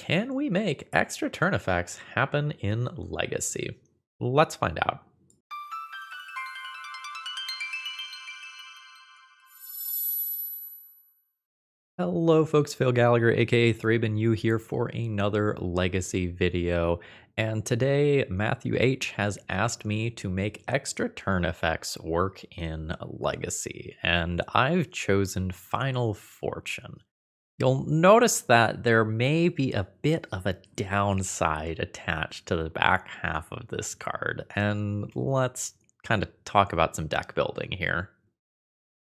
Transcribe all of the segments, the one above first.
can we make extra turn effects happen in Legacy? Let's find out. Hello folks, Phil Gallagher aka ThrabenU here for another Legacy video, and today Matthew H has asked me to make extra turn effects work in Legacy, and I've chosen Final Fortune. You'll notice that there may be a bit of a downside attached to the back half of this card, and let's kind of talk about some deck building here.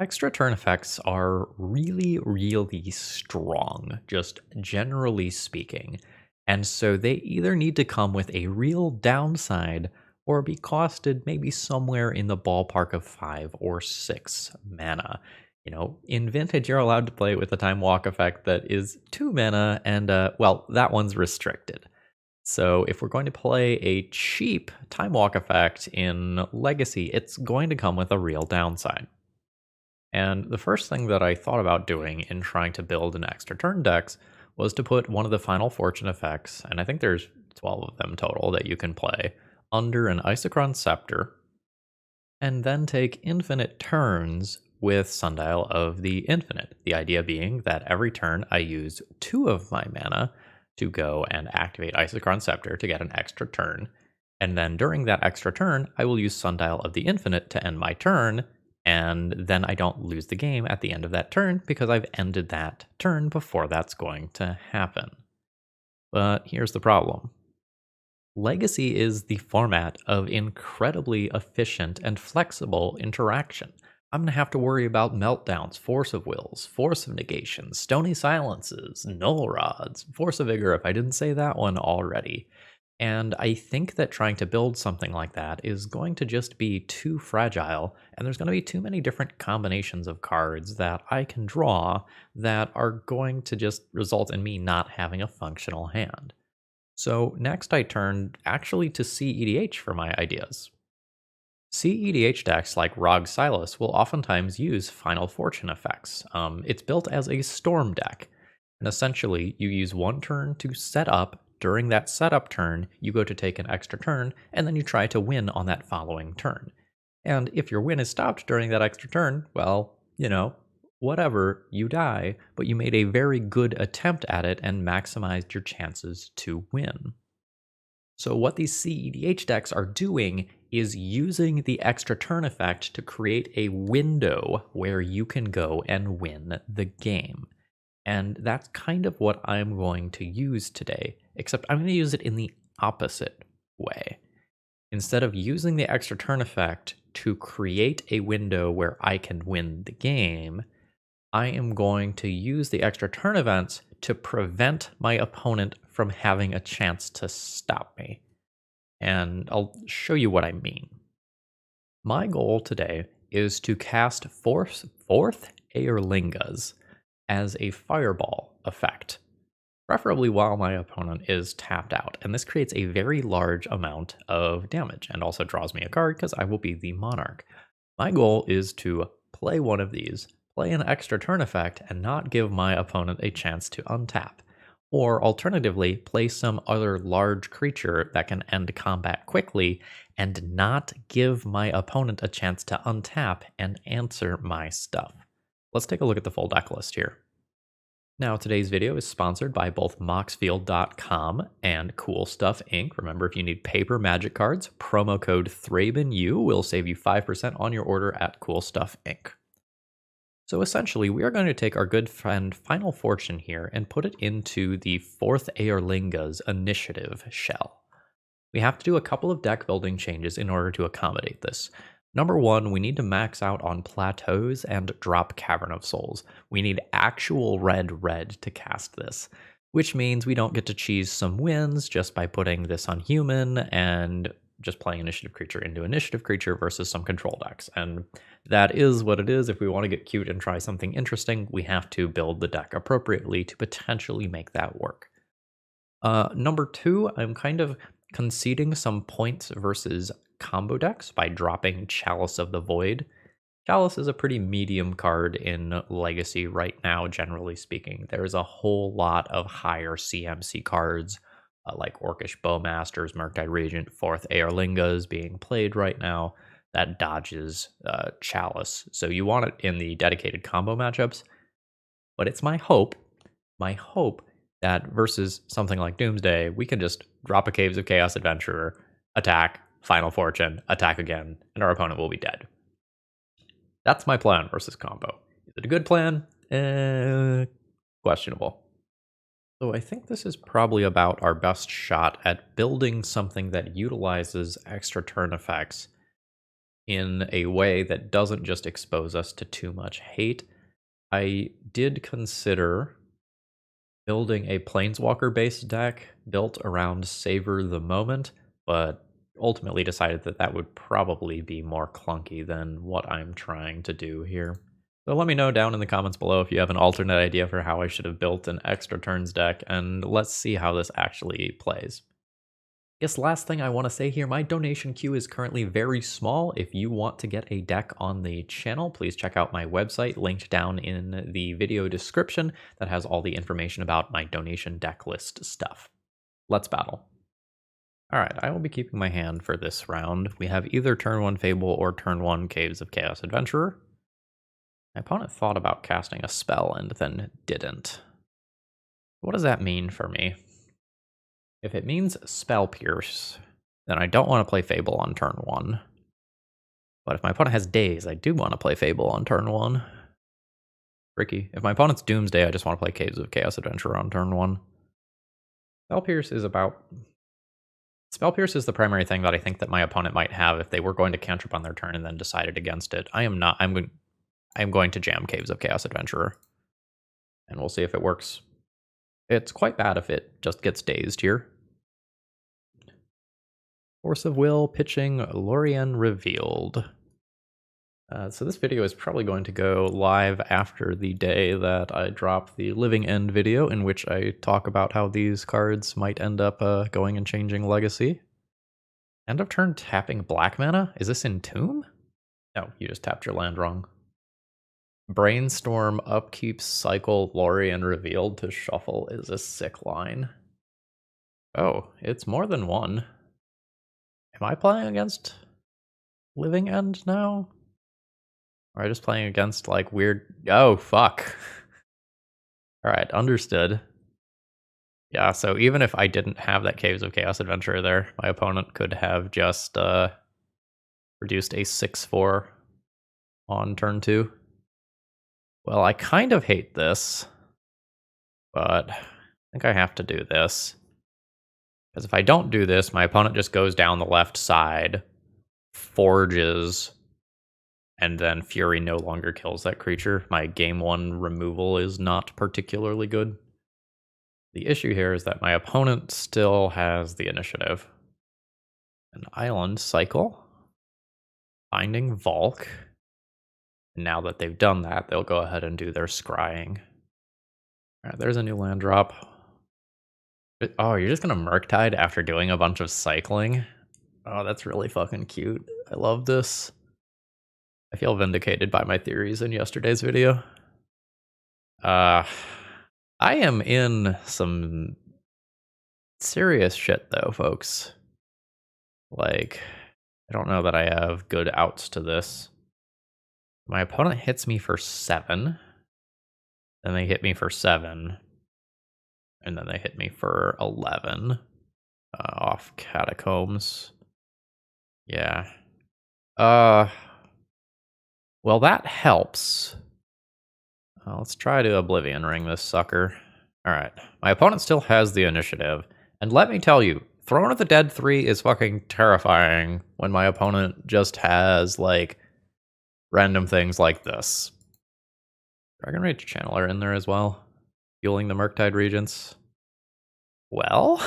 Extra turn effects are really strong, just generally speaking, and so they either need to come with a real downside or be costed maybe somewhere in the ballpark of 5 or 6 mana. In Vintage, you're allowed to play with a Time Walk effect that is 2 mana, and well, that one's restricted. So if we're going to play a cheap Time Walk effect in Legacy, it's going to come with a real downside. And the first thing that I thought about doing in trying to build an extra turn decks was to put one of the Final Fortune effects, and I think there's 12 of them total that you can play, under an Isochron Scepter, and then take infinite turns with Sundial of the Infinite. The idea being that every turn I use 2 of my mana to go and activate Isochron Scepter to get an extra turn, and then during that extra turn, I will use Sundial of the Infinite to end my turn, and then I don't lose the game at the end of that turn because I've ended that turn before that's going to happen. But here's the problem. Legacy is the format of incredibly efficient and flexible interaction. I'm going to have to worry about meltdowns, force of wills, force of negations, stony silences, null rods, force of vigor if I didn't say that one already. And I think that trying to build something like that is going to just be too fragile, and there's going to be too many different combinations of cards that I can draw that are going to just result in me not having a functional hand. So next I turned actually to CEDH for my ideas. CEDH decks like Rog Silas will oftentimes use Final Fortune effects. It's built as a storm deck, and essentially you use one turn to set up. During that setup turn, you go to take an extra turn, and then you try to win on that following turn. And if your win is stopped during that extra turn, well, whatever, you die, but you made a very good attempt at it and maximized your chances to win. So what these CEDH decks are doing is using the extra turn effect to create a window where you can go and win the game. And that's kind of what I'm going to use today, except I'm going to use it in the opposite way. Instead of using the extra turn effect to create a window where I can win the game, I am going to use the extra turn events to prevent my opponent from having a chance to stop me. And I'll show you what I mean. My goal today is to cast Forth Eorlingas as a fireball effect, preferably while my opponent is tapped out, and this creates a very large amount of damage and also draws me a card because I will be the monarch. My goal is to play one of these, play an extra turn effect, and not give my opponent a chance to untap, or alternatively play some other large creature that can end combat quickly and not give my opponent a chance to untap and answer my stuff. Let's take a look at the full deck list here. Now, today's video is sponsored by both Moxfield.com and Cool Stuff Inc. Remember, if you need paper magic cards, promo code ThrabenU will save you 5% on your order at Cool Stuff Inc. So essentially, we are going to take our good friend Final Fortune here and put it into the Forth Eorlingas initiative shell. We have to do a couple of deck building changes in order to accommodate this. Number one, we need to max out on plateaus and drop Cavern of Souls. We need actual red to cast this, which means we don't get to cheese some wins just by putting this on human and just playing initiative creature into initiative creature versus some control decks. And that is what it is. If we want to get cute and try something interesting, we have to build the deck appropriately to potentially make that work. Number two, I'm kind of conceding some points versus combo decks by dropping Chalice of the Void. Chalice is a pretty medium card in Legacy right now, generally speaking. There's a whole lot of higher CMC cards, like Orcish Bowmasters, Murktide Regent, Forth Eorlingas being played right now, that dodges Chalice. So you want it in the dedicated combo matchups, but it's my hope that versus something like Doomsday, we can just drop a Caves of Chaos Adventurer, attack, Final Fortune, attack again, and our opponent will be dead. That's my plan versus combo. Is it a good plan? Questionable. So I think this is probably about our best shot at building something that utilizes extra turn effects in a way that doesn't just expose us to too much hate. I did consider building a Planeswalker-based deck built around Savor the Moment, but ultimately decided that that would probably be more clunky than what I'm trying to do here. So let me know down in the comments below if you have an alternate idea for how I should have built an extra turns deck, and let's see how this actually plays. Guess last thing I want to say here, my donation queue is currently very small. If you want to get a deck on the channel, please check out my website linked down in the video description that has all the information about my donation deck list stuff. Let's battle. Alright, I will be keeping my hand for this round. We have either turn 1 Fable or turn 1 Caves of Chaos Adventurer. My opponent thought about casting a spell and then didn't. What does that mean for me? If it means Spell Pierce, then I don't want to play Fable on turn 1. But if my opponent has Daze, I do want to play Fable on turn 1. Tricky. If my opponent's Doomsday, I just want to play Caves of Chaos Adventurer on turn 1. Spell Pierce is the primary thing that I think that my opponent might have if they were going to cantrip on their turn and then decided against it. I am not. I'm going to jam Caves of Chaos Adventurer. And we'll see if it works. It's quite bad if it just gets dazed here. Force of Will, pitching Lorien Revealed. So this video is probably going to go live after the day that I drop the Living End video, in which I talk about how these cards might end up going and changing Legacy. End of turn tapping black mana? Is this Entomb? No, you just tapped your land wrong. Brainstorm, Upkeep, Cycle, Lorien Revealed to shuffle is a sick line. Oh, it's more than one. Am I playing against Living End now? Or am I just playing against like weird... Oh, fuck. Alright, understood. Yeah, so even if I didn't have that Caves of Chaos Adventurer there, my opponent could have just produced a 6/4 on turn 2. Well, I kind of hate this, but I think I have to do this. Because if I don't do this, my opponent just goes down the left side, forges, and then Fury no longer kills that creature. My game 1 removal is not particularly good. The issue here is that my opponent still has the initiative. An Island Cycle, Binding Volk. Now that they've done that, they'll go ahead and do their scrying. Alright, there's a new land drop. Oh, you're just gonna Murktide after doing a bunch of cycling? Oh, that's really fucking cute. I love this. I feel vindicated by my theories in yesterday's video. I am in some serious shit though, folks. Like, I don't know that I have good outs to this. My opponent hits me for 7. Then they hit me for 7. And then they hit me for 11. Off Catacombs. Yeah. Well, that helps. Let's try to Oblivion Ring this sucker. Alright. My opponent still has the initiative. And let me tell you, Throne of the Dead 3 is fucking terrifying when my opponent just has, like, random things like this. Dragon Rage Channeler in there as well. Fueling the Murktide Regents. Well?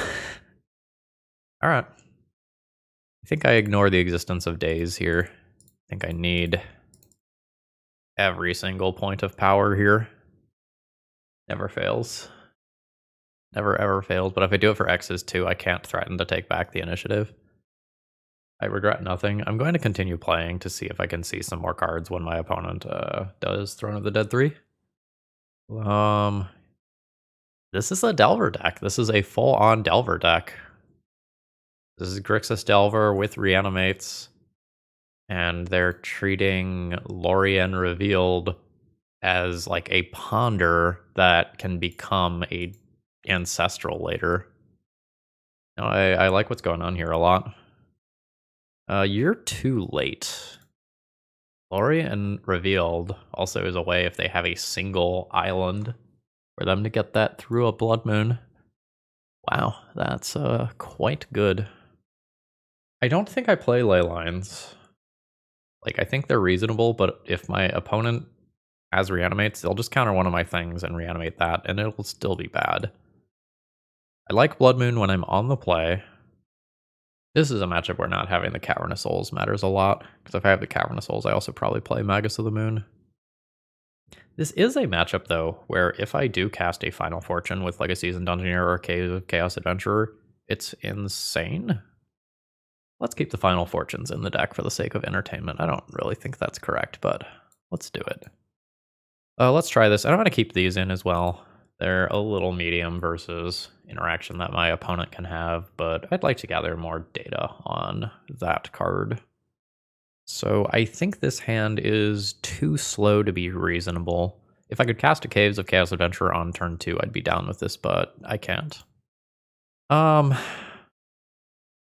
Alright. I think I ignore the existence of Daze here. I think I need every single point of power here. Never fails. Never ever fails, but if I do it for X's too, I can't threaten to take back the initiative. I regret nothing. I'm going to continue playing to see if I can see some more cards when my opponent does Throne of the Dead 3. This is a Delver deck. This is a full-on Delver deck. This is Grixis Delver with Reanimates, and they're treating Lorien Revealed as like a ponder that can become a ancestral later. No, I like what's going on here a lot. You're too late. Lorien Revealed also is a way if they have a single island for them to get that through a Blood Moon. Wow, that's quite good. I don't think I play ley lines. Like, I think they're reasonable, but if my opponent has reanimates, they'll just counter one of my things and reanimate that, and it'll still be bad. I like Blood Moon when I'm on the play. This is a matchup where not having the Cavern of Souls matters a lot, because if I have the Cavern of Souls, I also probably play Magus of the Moon. This is a matchup, though, where if I do cast a Final Fortune with like a Seasoned Dungeoneer or a Chaos Adventurer, it's insane. Let's keep the Final Fortunes in the deck for the sake of entertainment. I don't really think that's correct, but let's do it. Let's try this. I'm going to keep these in as well. They're a little medium versus interaction that my opponent can have, but I'd like to gather more data on that card. So I think this hand is too slow to be reasonable. If I could cast a Caves of Chaos Adventurer on turn 2, I'd be down with this, but I can't.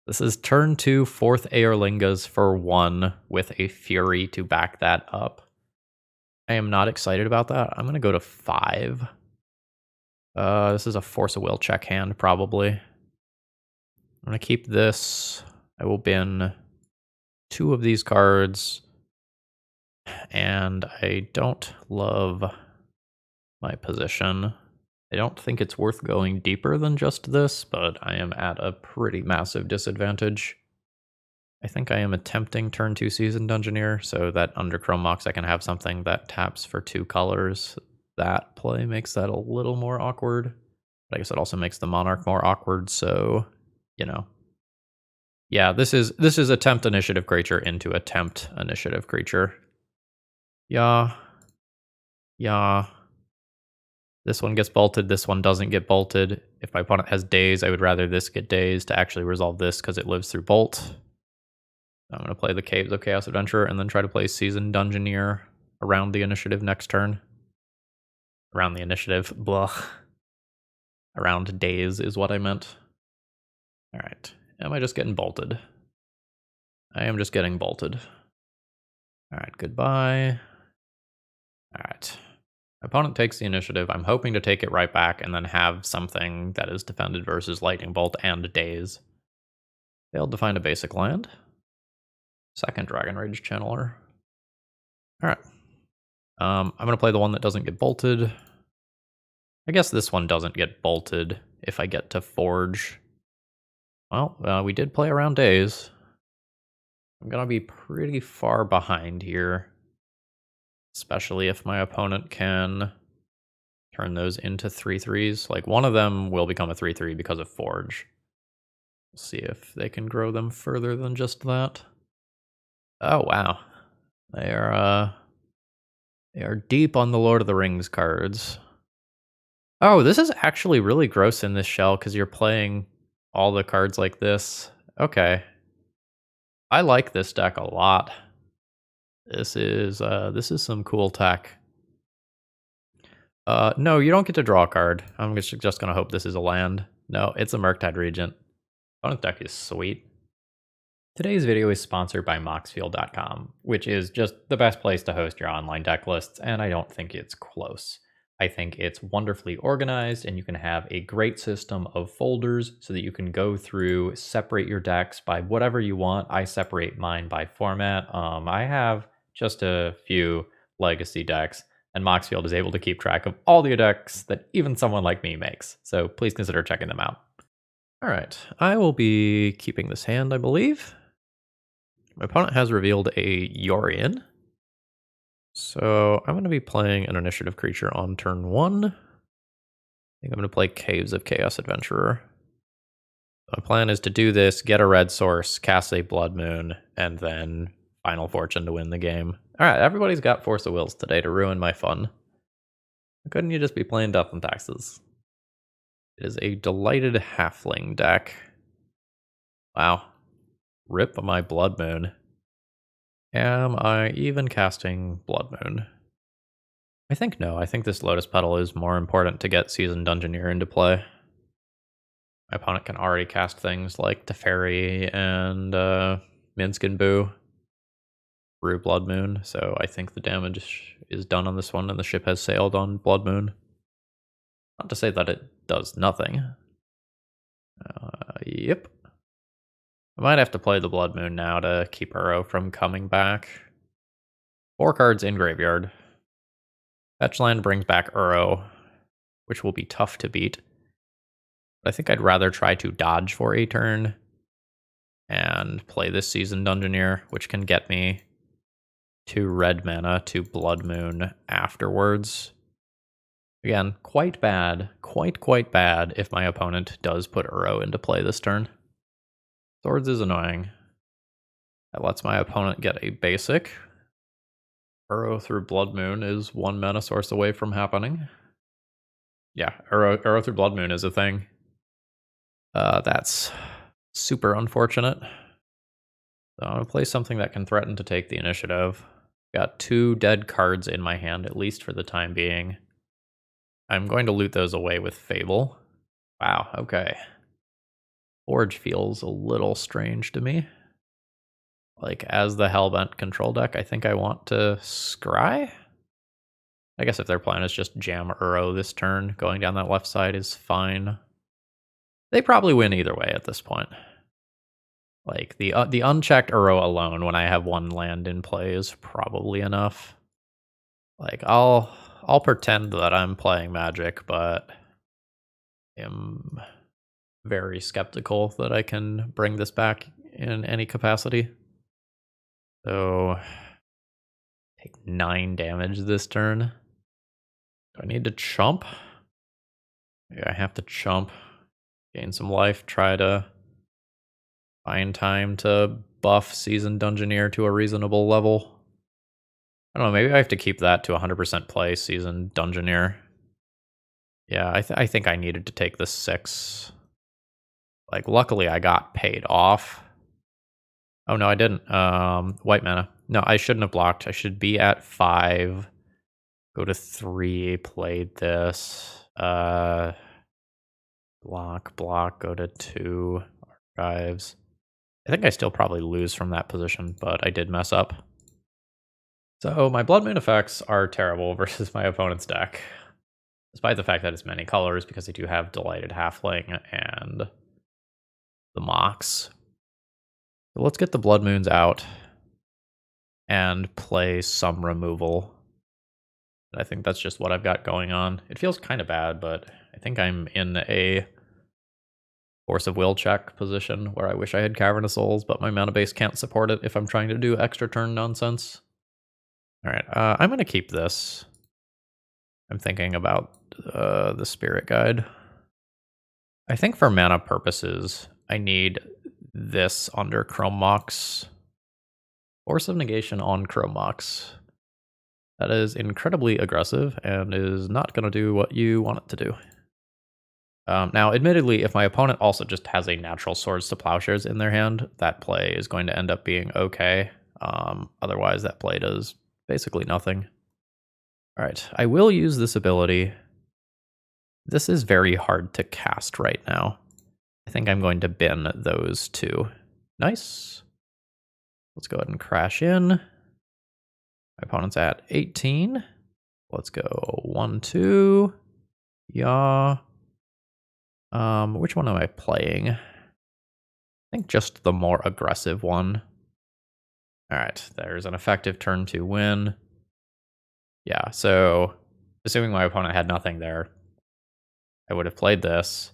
This is turn 2, Forth Eorlingas for 1 with a Fury to back that up. I am not excited about that. I'm going to go to 5. This is a Force of Will check hand, probably. I'm going to keep this. I will bin 2 of these cards. And I don't love my position. I don't think it's worth going deeper than just this, but I am at a pretty massive disadvantage. I think I am attempting turn 2 Seasoned Dungeoneer, so that under Chrome Mox I can have something that taps for 2 colors. That play makes that a little more awkward. But I guess it also makes the Monarch more awkward, so, you know. Yeah, this is attempt initiative creature into attempt initiative creature. Yeah. This one gets bolted, this one doesn't get bolted. If my opponent has Daze, I would rather this get Daze to actually resolve this because it lives through Bolt. I'm going to play the Caves of Chaos Adventurer and then try to play Seasoned Dungeoneer around the initiative next turn. Around the initiative, blah. Around Daze is what I meant. Alright, am I just getting bolted? I am just getting bolted. Alright, goodbye. Alright. My opponent takes the initiative. I'm hoping to take it right back and then have something that is defended versus Lightning Bolt and Daze. Failed to find a basic land. Second Dragon Rage Channeler. Alright. I'm going to play the one that doesn't get bolted. I guess this one doesn't get bolted if I get to Forge. Well, we did play around Daze. I'm going to be pretty far behind here. Especially if my opponent can turn those into 3/3s. Like, one of them will become a 3/3 because of Forge. We'll see if they can grow them further than just that. Oh, wow. They are deep on the Lord of the Rings cards. Oh, this is actually really gross in this shell because you're playing all the cards like this. Okay. I like this deck a lot. This is some cool tech. No, you don't get to draw a card. I'm just gonna hope this is a land. No, it's a Murktide Regent. Opponent deck is sweet. Today's video is sponsored by Moxfield.com, which is just the best place to host your online deck lists, and I don't think it's close. I think it's wonderfully organized, and you can have a great system of folders so that you can go through, separate your decks by whatever you want. I separate mine by format. I have just a few legacy decks, and Moxfield is able to keep track of all the decks that even someone like me makes. So please consider checking them out. All right, I will be keeping this hand, I believe. My opponent has revealed a Yorion. So I'm going to be playing an initiative creature on turn 1. I think I'm going to play Caves of Chaos Adventurer. The plan is to do this, get a red source, cast a Blood Moon, and then Final Fortune to win the game. Alright, everybody's got Force of Wills today to ruin my fun. Couldn't you just be playing Death and Taxes? It is a delighted halfling deck. Wow. Rip my Blood Moon. Am I even casting Blood Moon? I think no. I think this Lotus Petal is more important to get Seasoned Dungeoneer into play. My opponent can already cast things like Teferi and Minsc and Boo through Blood Moon, so I think the damage is done on this one and the ship has sailed on Blood Moon. Not to say that it does nothing. Yep. I might have to play the Blood Moon now to keep Uro from coming back. 4 cards in graveyard. Fetch land brings back Uro, which will be tough to beat. But I think I'd rather try to dodge for a turn and play this Seasoned Dungeoneer, which can get me 2 red mana to Blood Moon afterwards. Again, quite bad, quite bad if my opponent does put Uro into play this turn. Swords is annoying. That lets my opponent get a basic. Uro through Blood Moon is 1 mana source away from happening. Yeah, Uro through Blood Moon is a thing. That's super unfortunate. So I'm going to play something that can threaten to take the initiative. Got 2 dead cards in my hand, at least for the time being. I'm going to loot those away with Fable. Wow, okay. Forge feels a little strange to me. Like, as the Hellbent control deck, I think I want to scry? I guess if their plan is just jam Uro this turn, going down that left side is fine. They probably win either way at this point. Like, the unchecked Uro alone, when I have 1 land in play, is probably enough. Like, I'll pretend that I'm playing Magic, but am very skeptical that I can bring this back in any capacity. So, take 9 damage this turn. Do I need to chump? Yeah, I have to chump. Gain some life, try to find time to buff Seasoned Dungeoneer to a reasonable level. I don't know, maybe I have to keep that to 100% play Seasoned Dungeoneer. Yeah, I think I needed to take the 6. Like, luckily I got paid off. Oh, no, I didn't. White mana. No, I shouldn't have blocked. I should be at 5. Go to 3, play this. Block, go to 2. Archives. I think I still probably lose from that position, but I did mess up. So my Blood Moon effects are terrible versus my opponent's deck. Despite the fact that it's many colors, because I do have Delighted Halfling and the Mox. So let's get the Blood Moons out and play some removal. I think that's just what I've got going on. It feels kind of bad, but I think I'm in a Force of Will check position where I wish I had Cavernous Souls, but my mana base can't support it if I'm trying to do extra turn nonsense. Alright, I'm going to keep this. I'm thinking about the Spirit Guide. I think for mana purposes, I need this under Chrome Mox. Force of Negation on Chrome Mox. That is incredibly aggressive and is not going to do what you want it to do. Now, admittedly, if my opponent also just has a natural Swords to Plowshares in their hand, that play is going to end up being okay. Otherwise, that play does basically nothing. Alright, I will use this ability. This is very hard to cast right now. I think I'm going to bin those 2. Nice. Let's go ahead and crash in. My opponent's at 18. Let's go 1, 2. Yeah. Which one am I playing? I think just the more aggressive one. Alright, there's an effective turn 2 win. Yeah, so assuming my opponent had nothing there, I would have played this,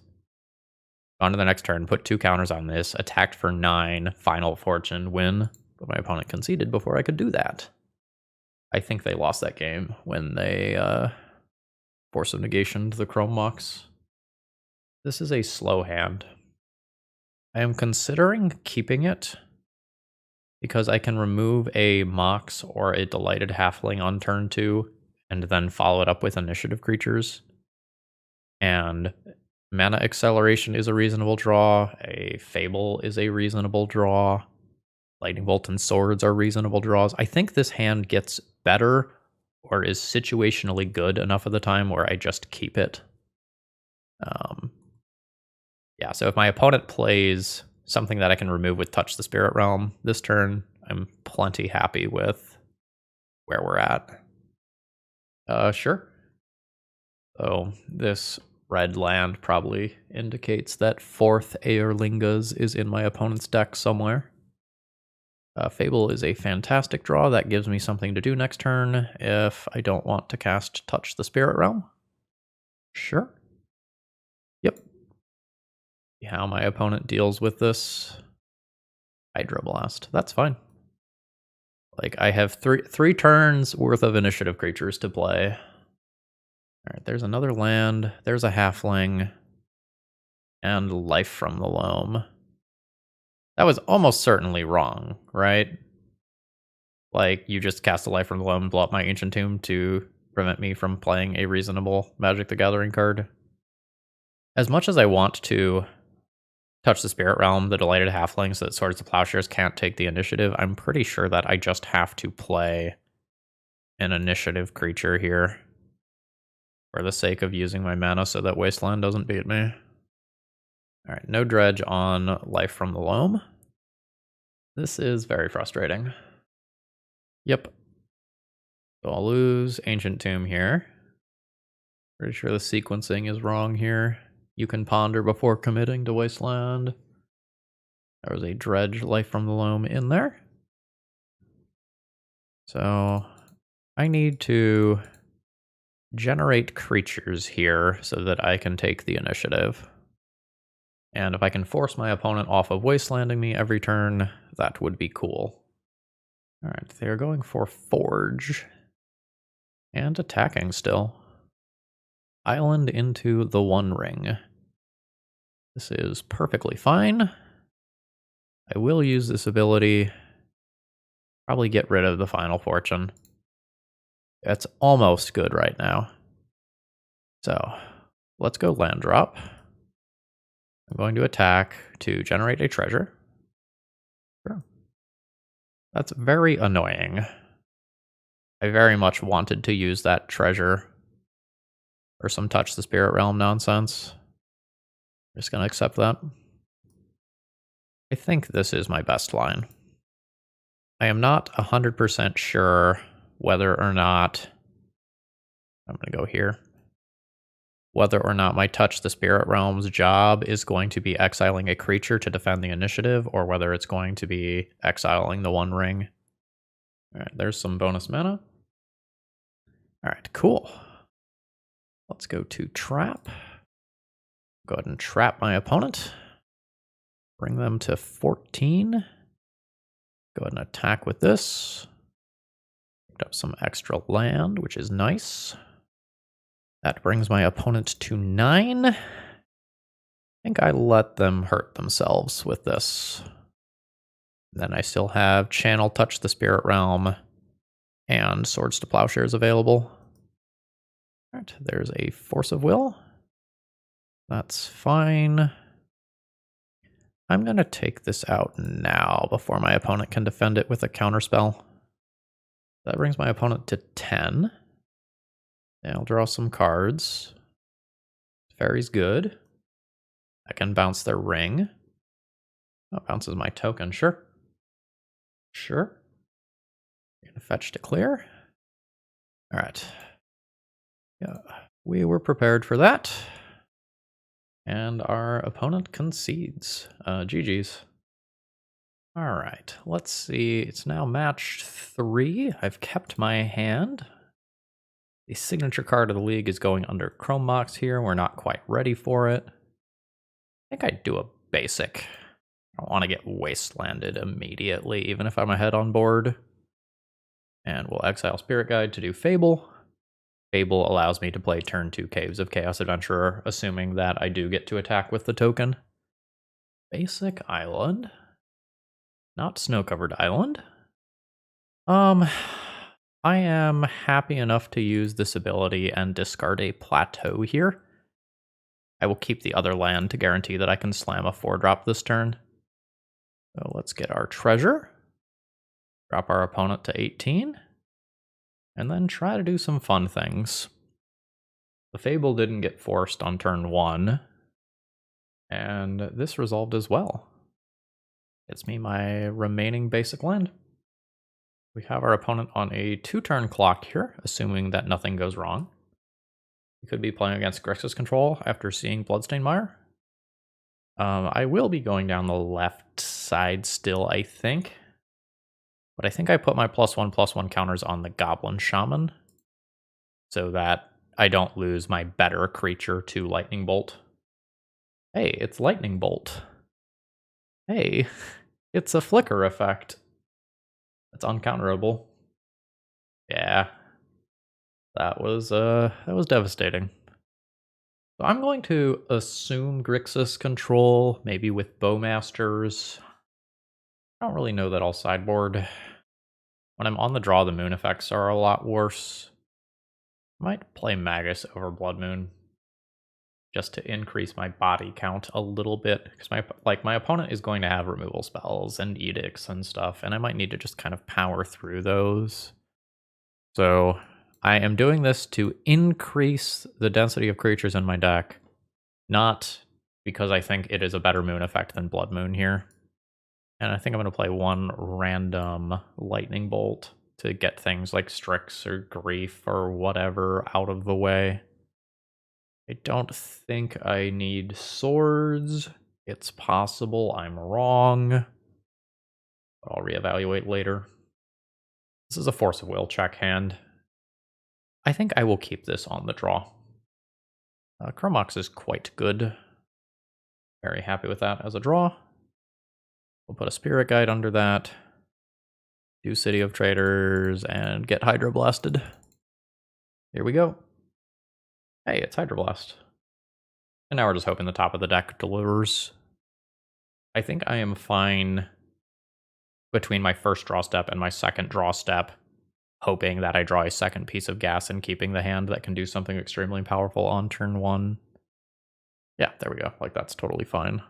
gone to the next turn, put 2 counters on this, attacked for 9, Final Fortune, win, but my opponent conceded before I could do that. I think they lost that game when they Force of Negation to the Chrome Mox. This is a slow hand. I am considering keeping it because I can remove a Mox or a Delighted Halfling on turn 2 and then follow it up with initiative creatures. And Mana Acceleration is a reasonable draw, a Fable is a reasonable draw, Lightning Bolt and Swords are reasonable draws. I think this hand gets better or is situationally good enough of the time where I just keep it. Yeah, so if my opponent plays something that I can remove with Touch the Spirit Realm this turn, I'm plenty happy with where we're at. Sure. So this red land probably indicates that Forth Eorlingas is in my opponent's deck somewhere. Fable is a fantastic draw. That gives me something to do next turn if I don't want to cast Touch the Spirit Realm. Sure. Yep. See how my opponent deals with this Hydroblast. That's fine. Like, I have three turns worth of initiative creatures to play. Alright, there's another land. There's a halfling. And Life from the Loam. That was almost certainly wrong, right? Like, you just cast a Life from the Loam and blow up my Ancient Tomb to prevent me from playing a reasonable Magic the Gathering card. As much as I want to Touch the Spirit Realm, the Delighted Halfling, so that Swords to Plowshares can't take the initiative, I'm pretty sure that I just have to play an initiative creature here for the sake of using my mana so that Wasteland doesn't beat me. Alright, no dredge on Life from the Loam. This is very frustrating. Yep. So I'll lose Ancient Tomb here. Pretty sure the sequencing is wrong here. You can ponder before committing to Wasteland. There was a dredge Life from the Loam in there. So I need to generate creatures here so that I can take the initiative. And if I can force my opponent off of Wastelanding me every turn, that would be cool. Alright, they're going for Forge. And attacking still. Island into the One Ring. This is perfectly fine. I will use this ability. Probably get rid of the Final Fortune. That's almost good right now. So, let's go land drop. I'm going to attack to generate a treasure. Sure. That's very annoying. I very much wanted to use that treasure for some Touch the Spirit Realm nonsense. I'm just going to accept that. I think this is my best line. I am not 100% sure whether or not... I'm going to go here. Whether or not my Touch the Spirit Realm's job is going to be exiling a creature to defend the initiative, or whether it's going to be exiling the One Ring. Alright, there's some bonus mana. Alright, cool. Let's go to Trap. Go ahead and trap my opponent. Bring them to 14. Go ahead and attack with this. Picked up some extra land, which is nice. That brings my opponent to 9. I think I let them hurt themselves with this. Then I still have Channel Touch the Spirit Realm and Swords to Plowshares available. Alright, there's a Force of Will. That's fine. I'm going to take this out now before my opponent can defend it with a counterspell. That brings my opponent to 10. And I'll draw some cards. Fairy's good. I can bounce their ring. Oh, bounces my token, sure. Sure. Gonna fetch to clear. Alright. Yeah, we were prepared for that. And our opponent concedes. GG's. Alright, let's see. It's now match 3. I've kept my hand. The signature card of the league is going under Chrome Mox here. We're not quite ready for it. I think I'd do a basic. I don't want to get wastelanded immediately, even if I'm ahead on board. And we'll exile Spirit Guide to do Fable. Fable allows me to play turn 2 Caves of Chaos Adventurer, assuming that I do get to attack with the token. Basic island. Not snow-covered island. I am happy enough to use this ability and discard a plateau here. I will keep the other land to guarantee that I can slam a 4-drop this turn. So let's get our treasure. Drop our opponent to 18. And then try to do some fun things. The Fable didn't get forced on turn 1. And this resolved as well. Gets me my remaining basic land. We have our opponent on a 2-turn clock here, assuming that nothing goes wrong. We could be playing against Grixis control after seeing Bloodstained Mire. I will be going down the left side still, I think. But I think I put my +1/+1 counters on the Goblin Shaman so that I don't lose my better creature to Lightning Bolt. Hey, it's Lightning Bolt. Hey, it's a flicker effect. It's uncounterable. Yeah. That was devastating. So I'm going to assume Grixis control, maybe with Bowmasters. I don't really know that I'll sideboard. When I'm on the draw, the moon effects are a lot worse. Might play Magus over Blood Moon just to increase my body count a little bit, because my opponent is going to have removal spells and edicts and stuff, and I might need to just kind of power through those. So I am doing this to increase the density of creatures in my deck, not because I think it is a better moon effect than Blood Moon here. And I think I'm going to play one random Lightning Bolt to get things like Strix or Grief or whatever out of the way. I don't think I need swords. It's possible I'm wrong, but I'll reevaluate later. This is a Force of Will check hand. I think I will keep this on the draw. Chromox is quite good. Very happy with that as a draw. We'll put a Spirit Guide under that. Do City of Traders and get Hydroblasted. Here we go. Hey, it's Hydroblast. And now we're just hoping the top of the deck delivers. I think I am fine between my first draw step and my second draw step, hoping that I draw a second piece of gas and keeping the hand that can do something extremely powerful on turn 1. Yeah, there we go. Like, that's totally fine.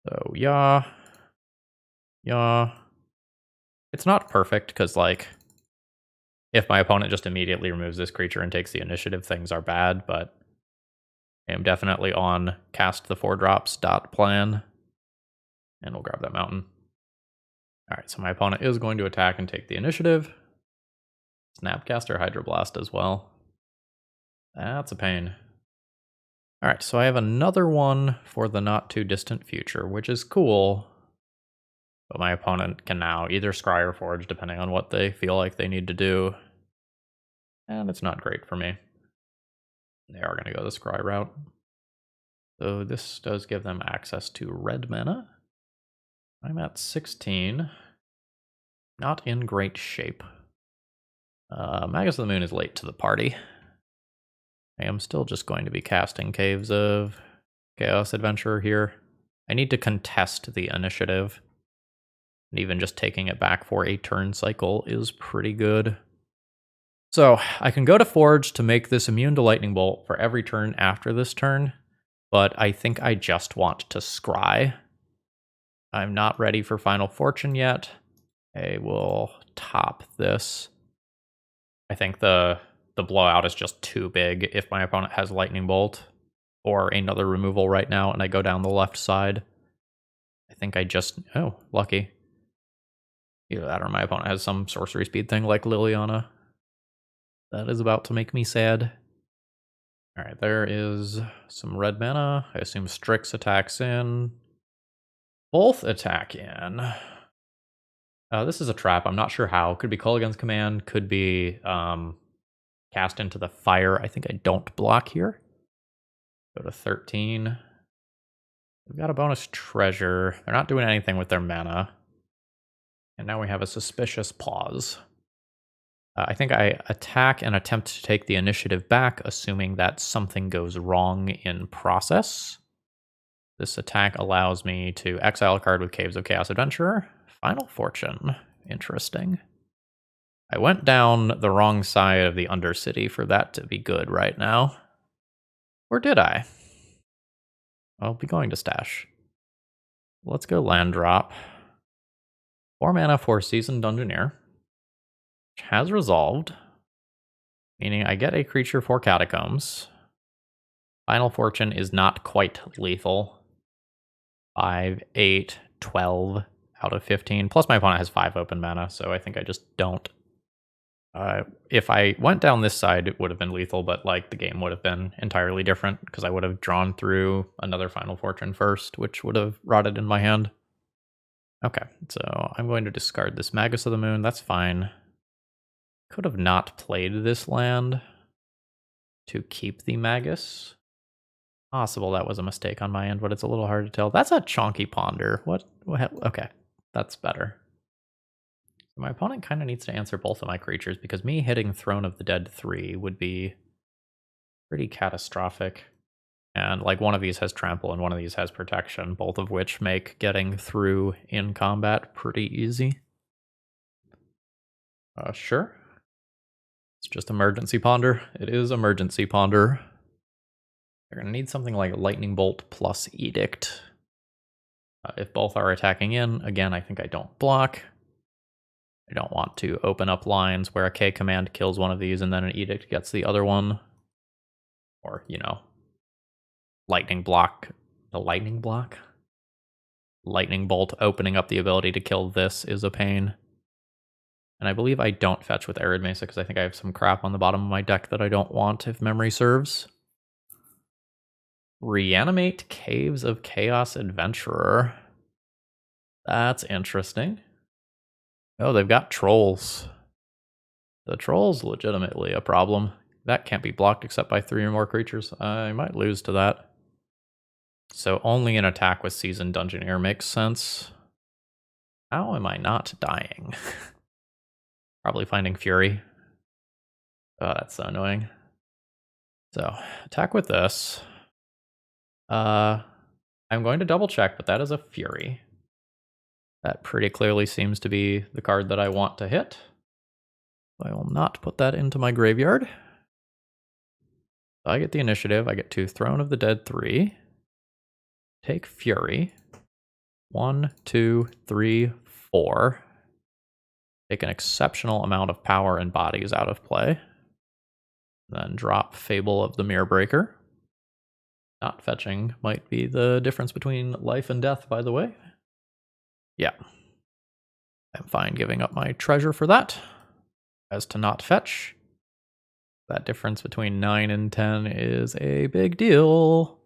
So, yeah. It's not perfect, because, like, if my opponent just immediately removes this creature and takes the initiative, things are bad, but I am definitely on cast the 4-drops plan, and we'll grab that mountain. Alright, so my opponent is going to attack and take the initiative. Snapcast or Hydroblast as well. That's a pain. Alright, so I have another one for the not too distant future, which is cool. But my opponent can now either scry or forge, depending on what they feel like they need to do. And it's not great for me. They are going to go the scry route. So this does give them access to red mana. I'm at 16. Not in great shape. Magus of the Moon is late to the party. I am still just going to be casting Caves of Chaos Adventurer here. I need to contest the initiative. And even just taking it back for a turn cycle is pretty good. So I can go to Forge to make this immune to Lightning Bolt for every turn after this turn, but I think I just want to scry. I'm not ready for Final Fortune yet. I will top this. I think the blowout is just too big if my opponent has Lightning Bolt or another removal right now and I go down the left side. I think I just... Oh, lucky. Either that or my opponent has some sorcery speed thing like Liliana. That is about to make me sad. Alright, there is some red mana. I assume Strix attacks in. Both attack in. This is a trap. I'm not sure how. Could be Kulligan's Command. Could be cast into the fire. I think I don't block here. Go to 13. We've got a bonus treasure. They're not doing anything with their mana. And now we have a suspicious pause. I think I attack and attempt to take the initiative back, assuming that something goes wrong in process. This attack allows me to exile a card with Caves of Chaos Adventurer. Final Fortune. Interesting. I went down the wrong side of the Undercity for that to be good right now. Or did I? I'll be going to stash. Let's go land drop. 4 mana for Seasoned Dungeoneer, which has resolved, meaning I get a creature for Catacombs. Final Fortune is not quite lethal. 5, 8, 12 out of 15. Plus my opponent has 5 open mana, so I think I just don't. If I went down this side, it would have been lethal, but like the game would have been entirely different because I would have drawn through another Final Fortune first, which would have rotted in my hand. Okay, so I'm going to discard this Magus of the Moon. That's fine. Could have not played this land to keep the Magus. Possible that was a mistake on my end, but it's a little hard to tell. That's a Chonky Ponder. What? Okay, that's better. My opponent kind of needs to answer both of my creatures because me hitting Throne of the Dead 3 would be pretty catastrophic. And like one of these has Trample and one of these has Protection, both of which make getting through in combat pretty easy. Sure. It's just Emergency Ponder. It is Emergency Ponder. They're going to need something like Lightning Bolt plus Edict. If both are attacking in, again, I think I don't block. I don't want to open up lines where a K command kills one of these and then an Edict gets the other one. Or, you know, Lightning block. The Lightning block? Lightning Bolt opening up the ability to kill this is a pain. And I believe I don't fetch with Arid Mesa because I think I have some crap on the bottom of my deck that I don't want if memory serves. Reanimate Caves of Chaos Adventurer. That's interesting. Oh, they've got trolls. The troll's legitimately a problem. That can't be blocked except by 3 or more creatures. I might lose to that. So only an attack with Seasoned Dungeoneer makes sense. How am I not dying? Probably finding Fury. Oh, that's so annoying. So, attack with this. I'm going to double check, but that is a Fury. That pretty clearly seems to be the card that I want to hit. I will not put that into my graveyard. I get the initiative. I get to Throne of the Dead 3. Take Fury. 1, 2, 3, 4. Take an exceptional amount of power and bodies out of play. Then drop Fable of the Mirror Breaker. Not fetching might be the difference between life and death, by the way. Yeah. I'm fine giving up my treasure for that. As to not fetch, that difference between 9 and 10 is a big deal.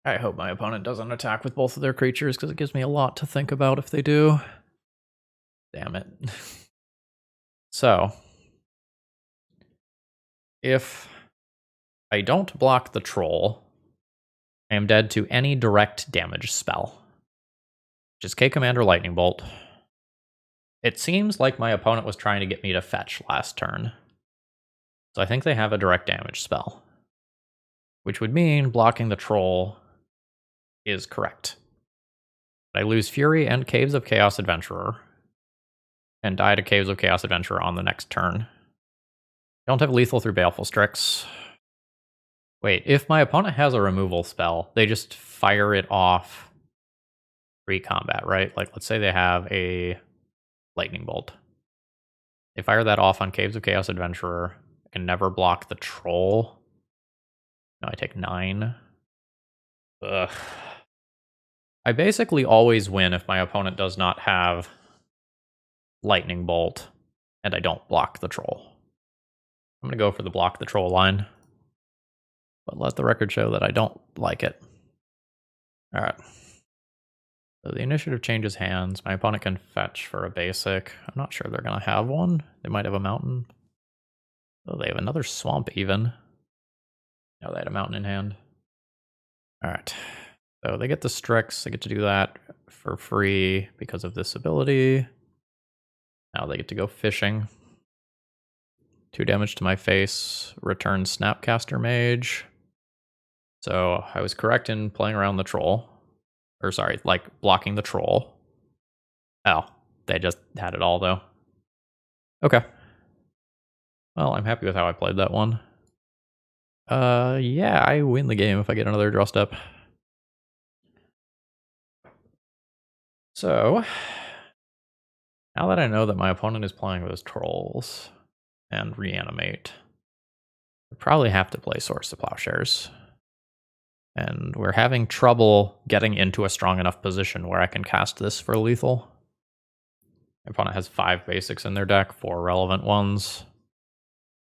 I hope my opponent doesn't attack with both of their creatures because it gives me a lot to think about if they do. Damn it. So, if I don't block the troll, I am dead to any direct damage spell. Which is K Commander Lightning Bolt. It seems like my opponent was trying to get me to fetch last turn. So I think they have a direct damage spell. Which would mean blocking the troll is correct. I lose Fury and Caves of Chaos Adventurer. And die to Caves of Chaos Adventurer on the next turn. I don't have lethal through Baleful Strix. Wait, if my opponent has a removal spell, they just fire it off pre-combat, right? Like, let's say they have a Lightning Bolt. They fire that off on Caves of Chaos Adventurer. I can never block the troll. No, I take 9. Ugh. I basically always win if my opponent does not have Lightning Bolt and I don't block the troll. I'm going to go for the block the troll line. But let the record show that I don't like it. Alright. So the initiative changes hands. My opponent can fetch for a basic. I'm not sure they're going to have one. They might have a mountain. Oh, they have another swamp even. No, they had a mountain in hand. Alright. So they get the Strix. They get to do that for free because of this ability. Now they get to go fishing. 2 damage to my face. Return Snapcaster Mage. So I was correct in playing around the troll. Or sorry, like blocking the troll. Oh, they just had it all though. Okay. Well, I'm happy with how I played that one. Yeah, I win the game if I get another draw step. So, now that I know that my opponent is playing those trolls and reanimate, I probably have to play Source of Plowshares. And we're having trouble getting into a strong enough position where I can cast this for lethal. My opponent has 5 basics in their deck, 4 relevant ones.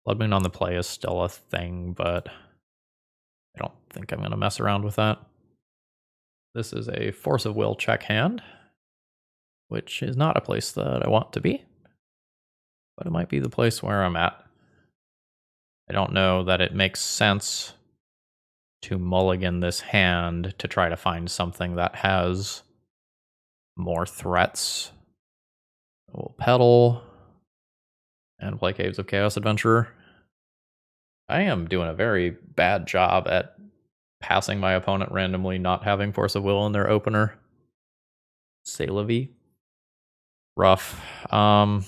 Bloodmoon on the play is still a thing, but I don't think I'm going to mess around with that. This is a Force of Will check hand, which is not a place that I want to be, but it might be the place where I'm at. I don't know that it makes sense to mulligan this hand to try to find something that has more threats. We'll pedal and play Caves of Chaos Adventurer. I am doing a very bad job at passing my opponent randomly not having Force of Will in their opener. C'est la vie. Rough. Not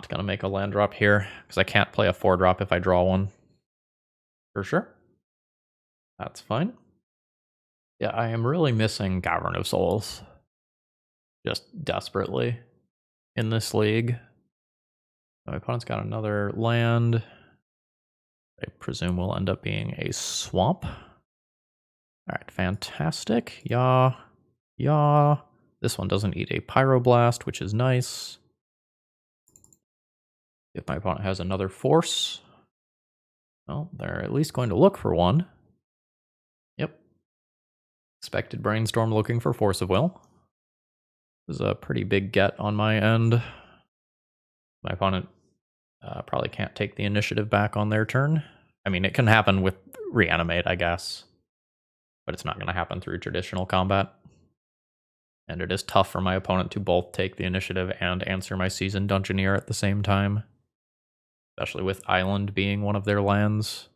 gonna make a land drop here because I can't play a 4-drop if I draw one. For sure. That's fine. Yeah, I am really missing Cavern of Souls. Just desperately in this league. My opponent's got another land. I presume will end up being a swamp. Alright, fantastic. Yeah. This one doesn't eat a Pyroblast, which is nice. If my opponent has another force, well, they're at least going to look for one. Yep. Expected Brainstorm looking for Force of Will. This is a pretty big get on my end. My opponent probably can't take the initiative back on their turn. I mean, it can happen with Reanimate, I guess. But it's not going to happen through traditional combat. And it is tough for my opponent to both take the initiative and answer my Seasoned Dungeoneer at the same time. Especially with Island being one of their lands.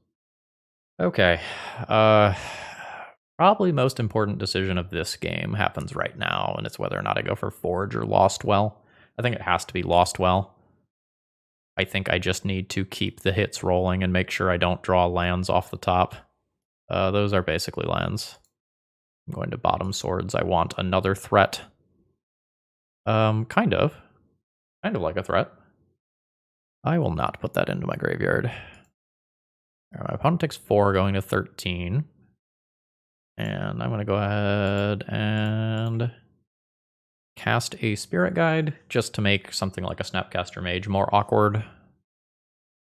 Okay. Probably most important decision of this game happens right now, and it's whether or not I go for Forge or Lost Well. I think it has to be Lost Well. I think I just need to keep the hits rolling and make sure I don't draw lands off the top. Those are basically lands. I'm going to bottom swords. I want another threat. Kind of like a threat. I will not put that into my graveyard. Right, my opponent takes 4, going to 13. And I'm going to go ahead and cast a Spirit Guide just to make something like a Snapcaster Mage more awkward.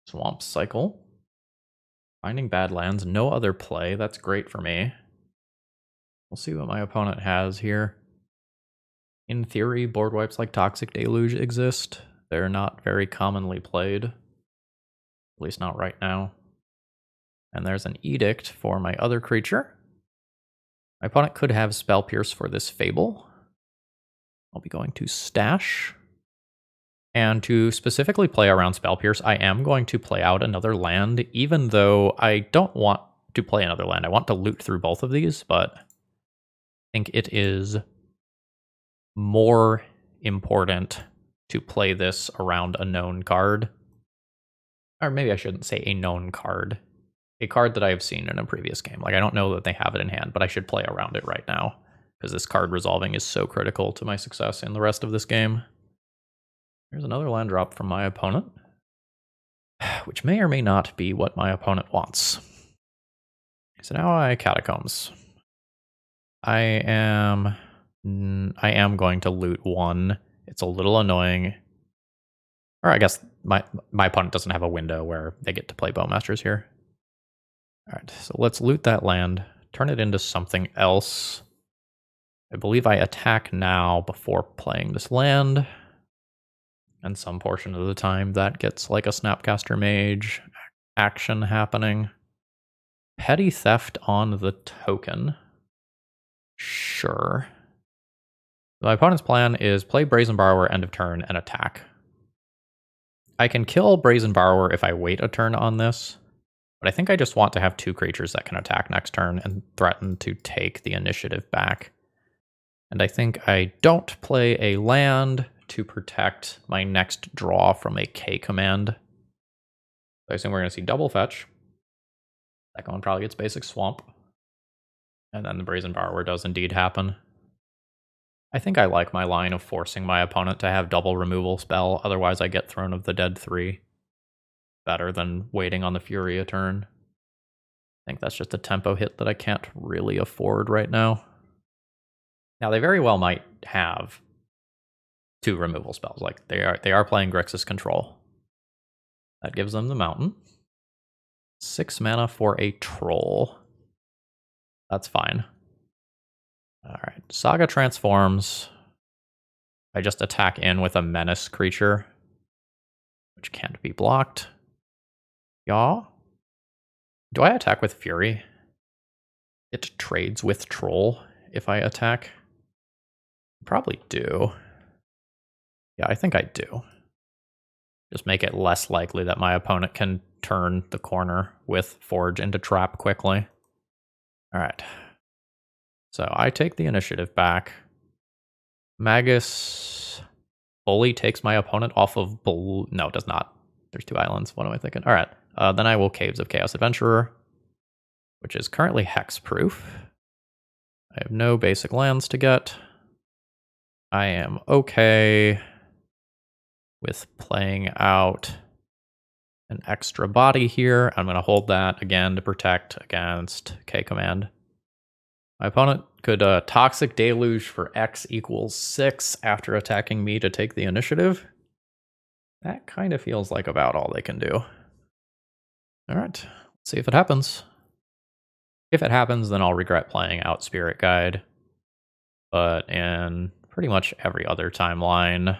Swamp Cycle. Finding bad lands, no other play. That's great for me. We'll see what my opponent has here. In theory, board wipes like Toxic Deluge exist. They're not very commonly played. At least not right now. And there's an Edict for my other creature. My opponent could have Spell Pierce for this Fable. I'll be going to Stash. And to specifically play around Spell Pierce, I am going to play out another land, even though I don't want to play another land. I want to loot through both of these, but I think it is more important to play this around a known card. Or maybe I shouldn't say a known card. A card that I have seen in a previous game. Like, I don't know that they have it in hand, but I should play around it right now, because this card resolving is so critical to my success in the rest of this game. Here's another land drop from my opponent, which may or may not be what my opponent wants. So now I Catacombs. I am going to loot 1. It's a little annoying. Or I guess my opponent doesn't have a window where they get to play Bowmasters here. All right, so let's loot that land, turn it into something else. I believe I attack now before playing this land. And some portion of the time that gets like a Snapcaster Mage action happening. Petty Theft on the token. Sure. My opponent's plan is play Brazen Borrower end of turn and attack. I can kill Brazen Borrower if I wait a turn on this, But I think I just want to have 2 creatures that can attack next turn and threaten to take the initiative back. And I think I don't play a land to protect my next draw from a K command. So I assume we're going to see double fetch. Second one probably gets basic swamp. And then the Brazen Borrower does indeed happen. I think I like my line of forcing my opponent to have double removal spell, otherwise I get Throne of the Dead 3. Better than waiting on the Fury a turn. I think that's just a tempo hit that I can't really afford right now. Now they very well might have 2 removal spells. Like they are playing Grixis Control. That gives them the mountain. 6 mana for a troll. That's fine. Alright, Saga transforms. I just attack in with a menace creature, which can't be blocked. Yeah. Do I attack with Fury? It trades with Troll if I attack. Probably do. Yeah, I think I do. Just make it less likely that my opponent can turn the corner with Forge into Trap quickly. Alright. So I take the initiative back. Magus fully takes my opponent off of blue. No, it does not. There's 2 islands. What am I thinking? Alright. Then I will Caves of Chaos Adventurer, which is currently hexproof. I have no basic lands to get. I am okay with playing out an extra body here. I'm going to hold that again to protect against K command. My opponent could Toxic Deluge for X equals 6 after attacking me to take the initiative. That kind of feels like about all they can do. Alright, let's see if it happens. If it happens, then I'll regret playing out Spirit Guide. But in pretty much every other timeline,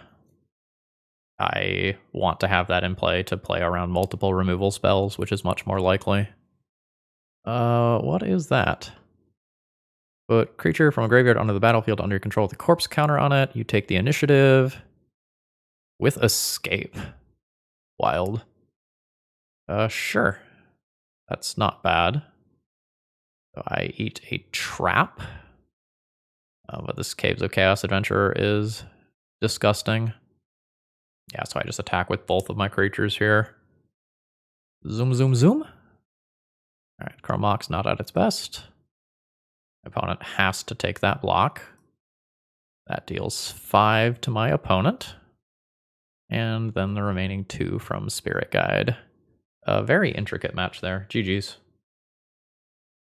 I want to have that in play to play around multiple removal spells, which is much more likely. What is that? Put creature from a graveyard onto the battlefield under your control with a corpse counter on it. You take the initiative with escape. Wild. Sure. That's not bad. So I eat a trap. But this Caves of Chaos Adventurer is disgusting. Yeah, so I just attack with both of my creatures here. Zoom, zoom, zoom. Alright, Chromok's not at its best. My opponent has to take that block. That deals 5 to my opponent. And then the remaining 2 from Spirit Guide. A very intricate match there. GG's.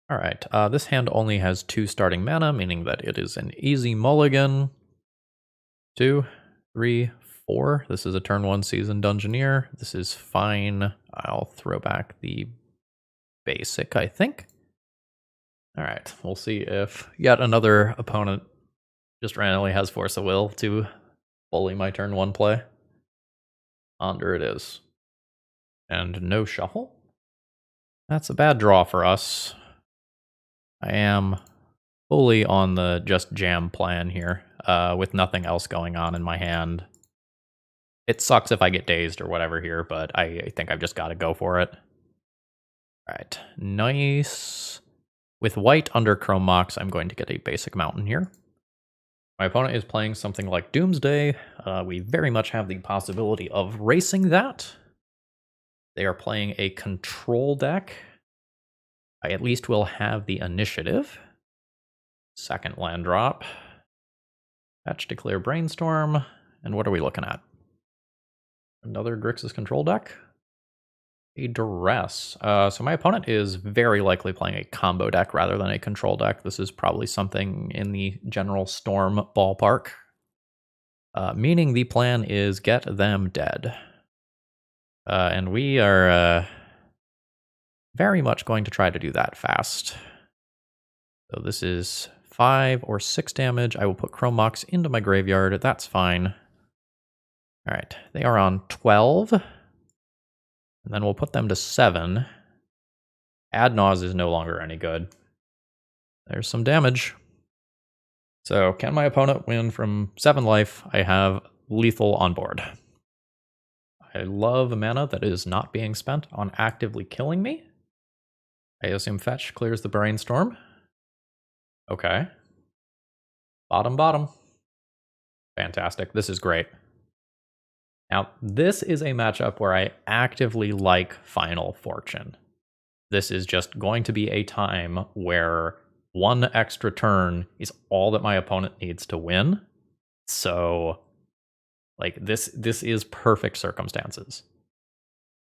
Alright, this hand only has 2 starting mana, meaning that it is an easy mulligan. 2, 3, 4. This is a turn 1 season Dungeoneer. This is fine. I'll throw back the basic, I think. Alright, we'll see if yet another opponent just randomly has Force of Will to bully my turn 1 play. Under it is. And no shuffle. That's a bad draw for us. I am fully on the just jam plan here, with nothing else going on in my hand. It sucks if I get dazed or whatever here, but I think I've just got to go for it. Alright, nice. With white under Chrome Mox, I'm going to get a basic mountain here. My opponent is playing something like Doomsday. We very much have the possibility of racing that. They are playing a control deck. I at least will have the initiative. Second land drop. Fetch, declare, brainstorm. And what are we looking at? Another Grixis control deck. A duress. So my opponent is very likely playing a combo deck rather than a control deck. This is probably something in the general Storm ballpark. Meaning the plan is get them dead. And we are very much going to try to do that fast. So this is 5 or 6 damage. I will put Chrome Mox into my graveyard. That's fine. Alright, they are on 12. And then we'll put them to 7. Adnause is no longer any good. There's some damage. So can my opponent win from 7 life? I have lethal on board. I love mana that is not being spent on actively killing me. I assume fetch clears the brainstorm. Okay. Bottom, bottom. Fantastic. This is great. Now, this is a matchup where I actively like Final Fortune. This is just going to be a time where one extra turn is all that my opponent needs to win. So, like, this is perfect circumstances.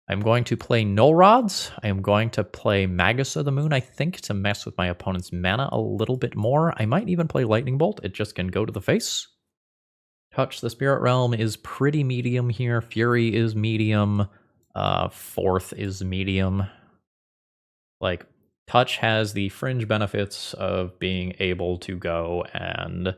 I'm going to play Null Rods. I am going to play Magus of the Moon, I think, to mess with my opponent's mana a little bit more. I might even play Lightning Bolt. It just can go to the face. Touch the Spirit Realm is pretty medium here. Fury is medium. Forth is medium. Like, Touch has the fringe benefits of being able to go and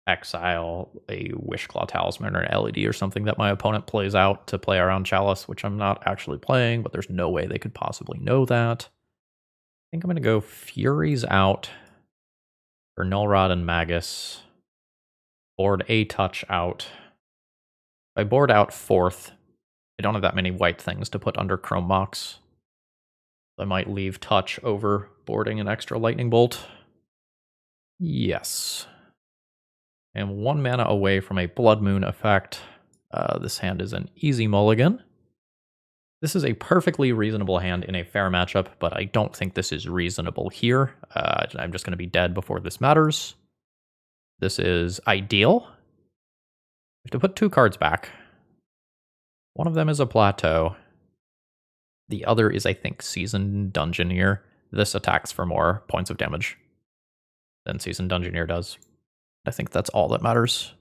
exile a Wishclaw Talisman or an LED or something that my opponent plays out to play around Chalice, which I'm not actually playing, but there's no way they could possibly know that. I think I'm going to go Furies out for Null Rod and Magus. Board a Touch out. If I board out Forth, I don't have that many white things to put under Chrome Mox. I might leave Touch over boarding an extra Lightning Bolt. Yes. And 1 mana away from a Blood Moon effect. This hand is an easy mulligan. This is a perfectly reasonable hand in a fair matchup, but I don't think this is reasonable here. I'm just going to be dead before this matters. This is ideal. I have to put 2 cards back. One of them is a Plateau. The other is, I think, Seasoned Dungeoneer. This attacks for more points of damage than Seasoned Dungeoneer does. I think that's all that matters.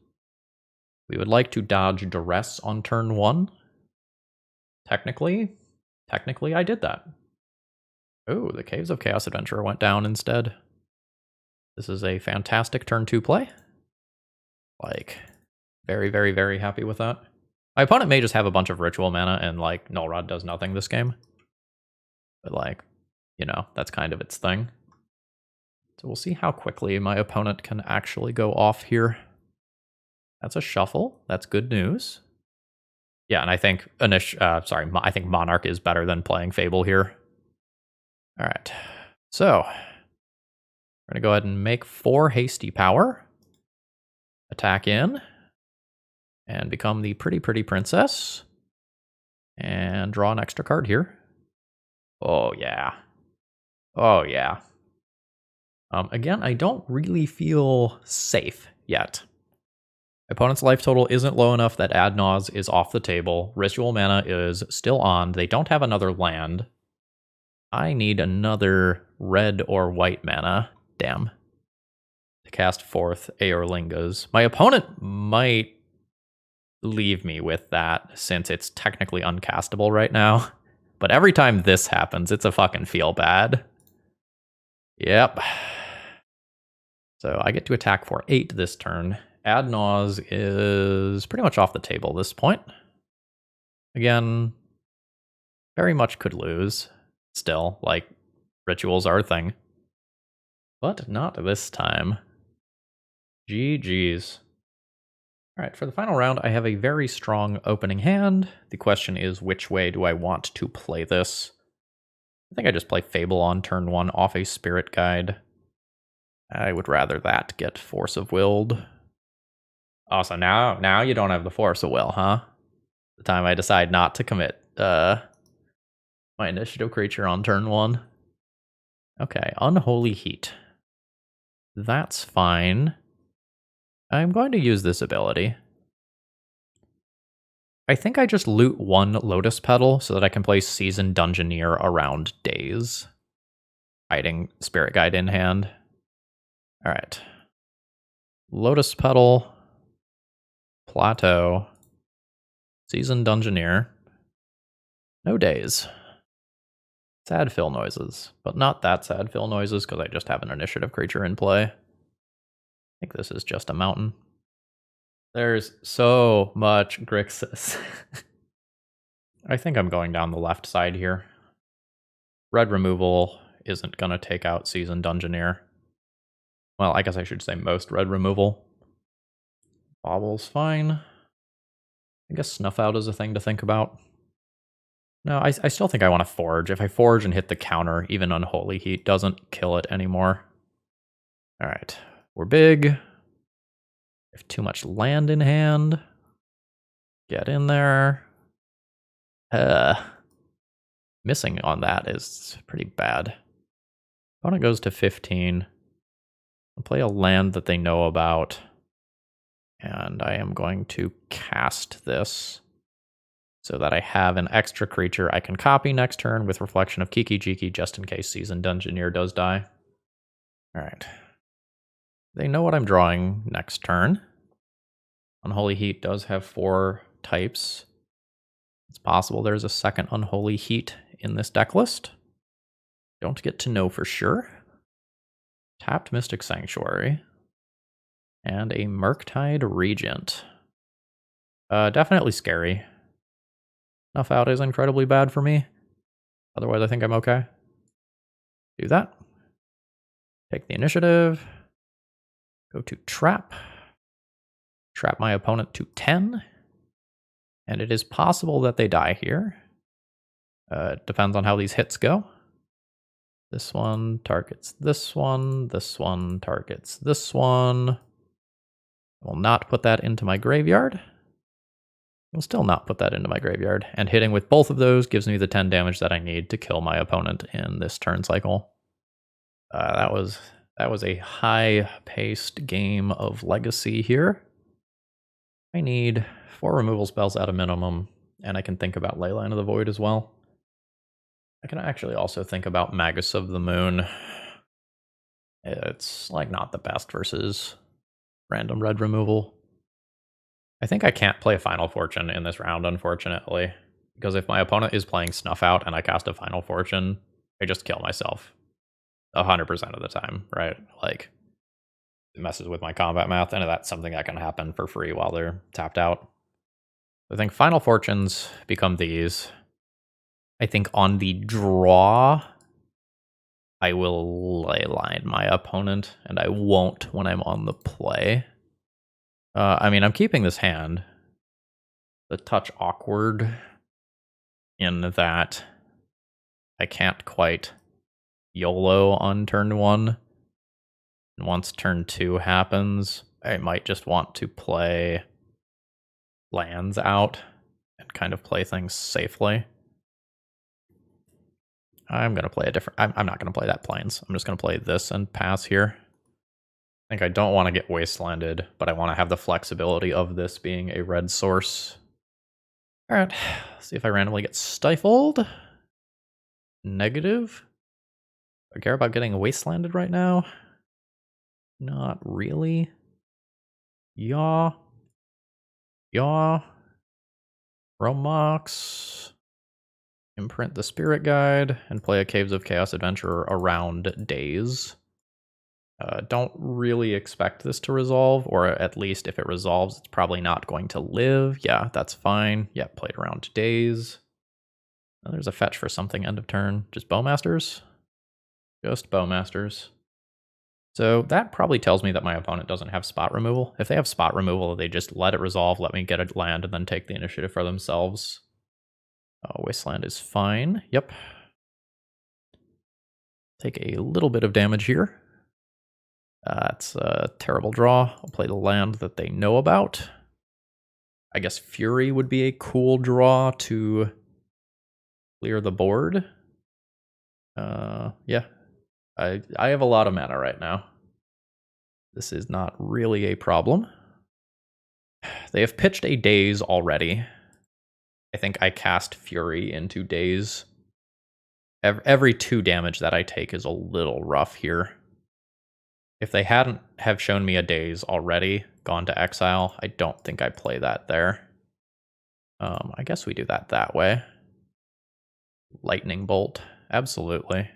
We would like to dodge Duress on turn 1. Technically, I did that. Oh, the Caves of Chaos Adventurer went down instead. This is a fantastic turn 2 play. Like, very, very, very happy with that. My opponent may just have a bunch of ritual mana and, like, Null Rod does nothing this game. But, like, you know, that's kind of its thing. So we'll see how quickly my opponent can actually go off here. That's a shuffle. That's good news. Yeah, and I think I think Monarch is better than playing Fable here. All right. So we're gonna go ahead and make 4 hasty power. Attack in. And become the pretty princess. And draw an extra card here. Oh yeah. Oh yeah. Again, I don't really feel safe yet. Opponent's life total isn't low enough that Ad Naus is off the table. Ritual mana is still on. They don't have another land. I need another red or white mana. Damn. To cast Forth Eorlingas. My opponent might leave me with that since it's technically uncastable right now. But every time this happens, it's a fucking feel bad. Yep. So I get to attack for 8 this turn. Ad Naus is pretty much off the table at this point. Again, very much could lose. Still, like, rituals are a thing. But not this time. GG's. Alright, for the final round, I have a very strong opening hand. The question is, which way do I want to play this? I think I just play Fable on turn 1 off a Spirit Guide. I would rather that get Force of Willed. Oh, so now you don't have the Force of Will, huh? The time I decide not to commit my initiative creature on turn 1. Okay, Unholy Heat. That's fine. I'm going to use this ability. I think I just loot 1 Lotus Petal so that I can play Seasoned Dungeoneer around Days. Hiding Spirit Guide in hand. Alright. Lotus Petal. Plateau. Seasoned Dungeoneer. No Days. Sad fill noises, but not that sad fill noises because I just have an initiative creature in play. I think this is just a mountain. There's so much Grixis. I think I'm going down the left side here. Red removal isn't going to take out Seasoned Dungeoneer. Well, I guess I should say most red removal. Bobble's fine. I guess Snuff Out is a thing to think about. No, I still think I want to forge. If I forge and hit the counter, even Unholy Heat doesn't kill it anymore. All right, we're big. We have too much land in hand. Get in there. Missing on that is pretty bad. Opponent goes to 15. I'll play a land that they know about. And I am going to cast this so that I have an extra creature I can copy next turn with Reflection of Kiki Jiki just in case Seasoned Dungeoneer does die. All right. They know what I'm drawing next turn. Unholy Heat does have 4 types. It's possible there's a second Unholy Heat in this deck list. Don't get to know for sure. Tapped Mystic Sanctuary. And a Murktide Regent. Definitely scary. Enough out is incredibly bad for me. Otherwise, I think I'm okay. Do that. Take the initiative. Go to trap. Trap my opponent to 10. And it is possible that they die here. It depends on how these hits go. This one targets this one. This one targets this one. I will not put that into my graveyard. Will still not put that into my graveyard. And hitting with both of those gives me the 10 damage that I need to kill my opponent in this turn cycle. That was a high-paced game of Legacy here. I need 4 removal spells at a minimum, and I can think about Leyline of the Void as well. I can actually also think about Magus of the Moon. It's like not the best versus random red removal. I think I can't play a Final Fortune in this round, unfortunately. Because if my opponent is playing Snuff Out and I cast a Final Fortune, I just kill myself. 100% of the time, right? Like, it messes with my combat math, and that's something that can happen for free while they're tapped out. I think Final Fortunes become these. I think on the draw, I will leyline my opponent, and I won't when I'm on the play. I mean, I'm keeping this hand. The touch awkward in that I can't quite YOLO on turn 1. And once turn 2 happens, I might just want to play lands out and kind of play things safely. I'm going to play a different... I'm not going to play that Plains. I'm just going to play this and pass here. I think I don't want to get wastelanded, but I want to have the flexibility of this being a red source. All right, see if I randomly get stifled. Negative. Do I care about getting wastelanded right now? Not really. Yaw. Yaw. Romox. Imprint the Spirit Guide and play a Caves of Chaos adventure around Days. Don't really expect this to resolve, or at least if it resolves, it's probably not going to live. Yeah, that's fine. Yeah, played around Days. Oh, there's a fetch for something end of turn. Just Bowmasters? Just Bowmasters. So that probably tells me that my opponent doesn't have spot removal. If they have spot removal, they just let it resolve, let me get a land, and then take the initiative for themselves. Oh, Wasteland is fine. Yep. Take a little bit of damage here. It's a terrible draw. I'll play the land that they know about. I guess Fury would be a cool draw to clear the board. Yeah. I have a lot of mana right now. This is not really a problem. They have pitched a Daze already. I think I cast Fury into Daze. Every 2 damage that I take is a little rough here. If they hadn't have shown me a Daze already, gone to exile, I don't think I play that there. I guess we do that way. Lightning Bolt, absolutely.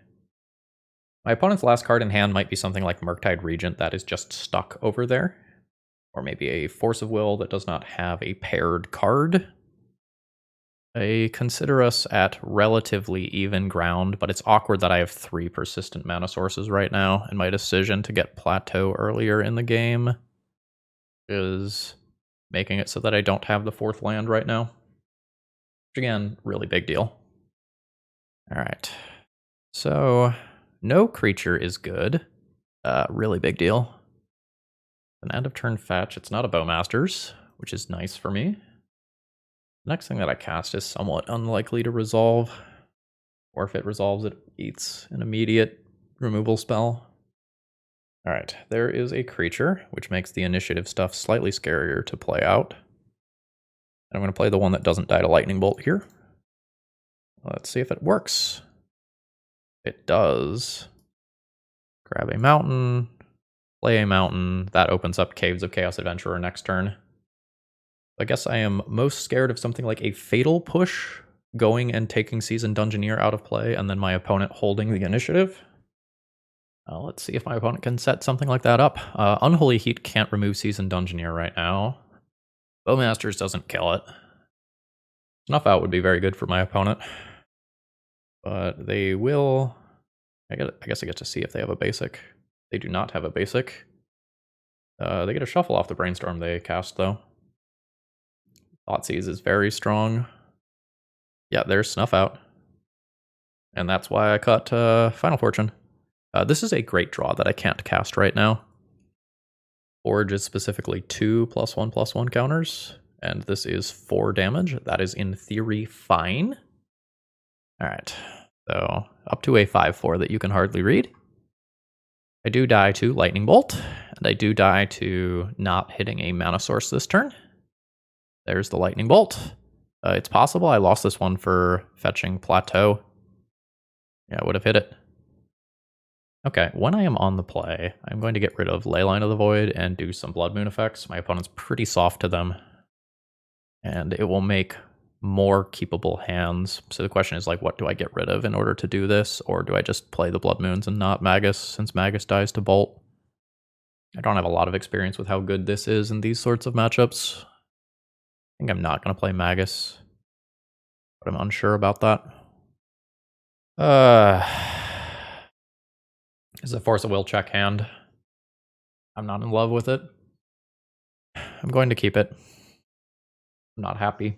My opponent's last card in hand might be something like Murktide Regent that is just stuck over there. Or maybe a Force of Will that does not have a paired card. I consider us at relatively even ground, but it's awkward that I have 3 persistent mana sources right now, and my decision to get Plateau earlier in the game is making it so that I don't have the 4th land right now. Which again, really big deal. All right. So no creature is good. Really big deal. An end of turn fetch. It's not a Bowmasters, which is nice for me. The next thing that I cast is somewhat unlikely to resolve. Or if it resolves, it eats an immediate removal spell. All right, there is a creature, which makes the initiative stuff slightly scarier to play out. I'm going to play the one that doesn't die to lightning bolt here. Let's see if it works. It does. Grab a mountain, play a mountain. That opens up Caves of Chaos Adventurer next turn. I guess I am most scared of something like a Fatal Push going and taking Seasoned Dungeoneer out of play, and then my opponent holding the initiative. Let's see if my opponent can set something like that up. Unholy Heat can't remove Seasoned Dungeoneer right now. Bowmasters doesn't kill it. Snuff Out would be very good for my opponent. But they will... I guess I get to see if they have a basic. They do not have a basic. They get a Shuffle off the Brainstorm they cast, though. Thoughtseize is very strong. Yeah, there's Snuff Out. And that's why I cut Final Fortune. This is a great draw that I can't cast right now. Forge is specifically 2 +1/+1 counters, and this is 4 damage. That is in theory fine. Alright, so up to a 5/4 that you can hardly read. I do die to Lightning Bolt, and I do die to not hitting a mana source this turn. There's the Lightning Bolt. It's possible I lost this one for fetching Plateau. Yeah, I would have hit it. Okay, when I am on the play, I'm going to get rid of Leyline of the Void and do some Blood Moon effects. My opponent's pretty soft to them. And it will make more keepable hands. So the question is, like, what do I get rid of in order to do this? Or do I just play the Blood Moons and not Magus, since Magus dies to Bolt? I don't have a lot of experience with how good this is in these sorts of matchups. I think I'm not going to play Magus, but I'm unsure about that. Is a Force of Will check hand. I'm not in love with it. I'm going to keep it. I'm not happy.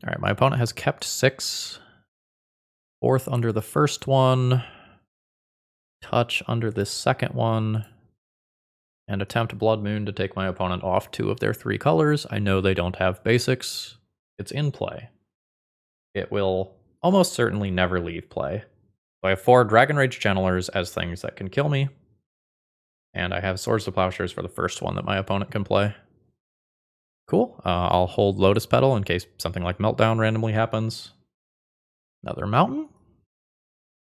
All right, my opponent has kept 6. Fourth under the first one. Touch under this second one. And attempt Blood Moon to take my opponent off 2 of their 3 colors. I know they don't have basics. It's in play. It will almost certainly never leave play. So I have 4 Dragon Rage Channelers as things that can kill me. And I have Swords to Plowshares for the first one that my opponent can play. Cool. I'll hold Lotus Petal in case something like Meltdown randomly happens. Another mountain.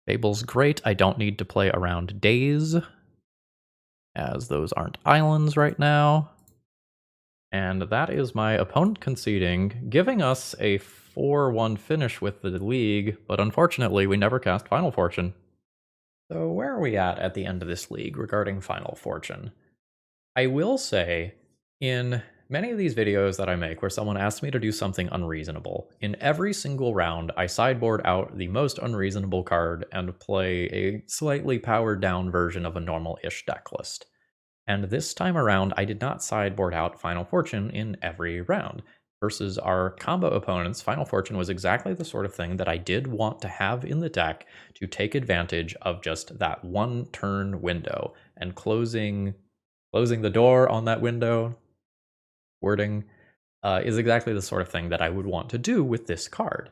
Fable's great. I don't need to play around Daze, as those aren't islands right now. And that is my opponent conceding, giving us a 4-1 finish with the league, but unfortunately we never cast Final Fortune. So where are we at the end of this league regarding Final Fortune? I will say, in many of these videos that I make where someone asks me to do something unreasonable, in every single round I sideboard out the most unreasonable card and play a slightly powered down version of a normal-ish deck list. And this time around, I did not sideboard out Final Fortune in every round. Versus our combo opponents, Final Fortune was exactly the sort of thing that I did want to have in the deck to take advantage of just that one turn window. And closing the door on that window, wording, is exactly the sort of thing that I would want to do with this card.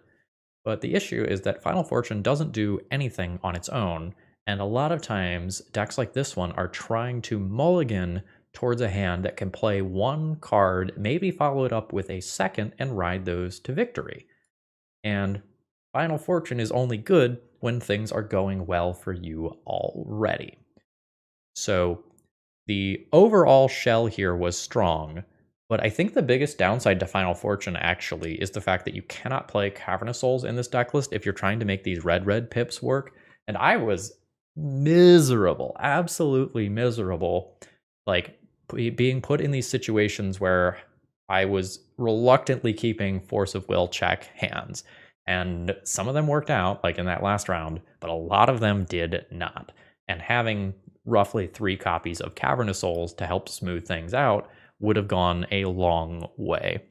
But the issue is that Final Fortune doesn't do anything on its own. And a lot of times, decks like this one are trying to mulligan towards a hand that can play one card, maybe follow it up with a second, and ride those to victory. And Final Fortune is only good when things are going well for you already. So the overall shell here was strong, but I think the biggest downside to Final Fortune actually is the fact that you cannot play Cavernous Souls in this deck list if you're trying to make these red pips work. And I was miserable, absolutely miserable, like being put in these situations where I was reluctantly keeping Force of Will check hands. And some of them worked out, like in that last round, but a lot of them did not. And having roughly 3 copies of Cavernous Souls to help smooth things out would have gone a long way.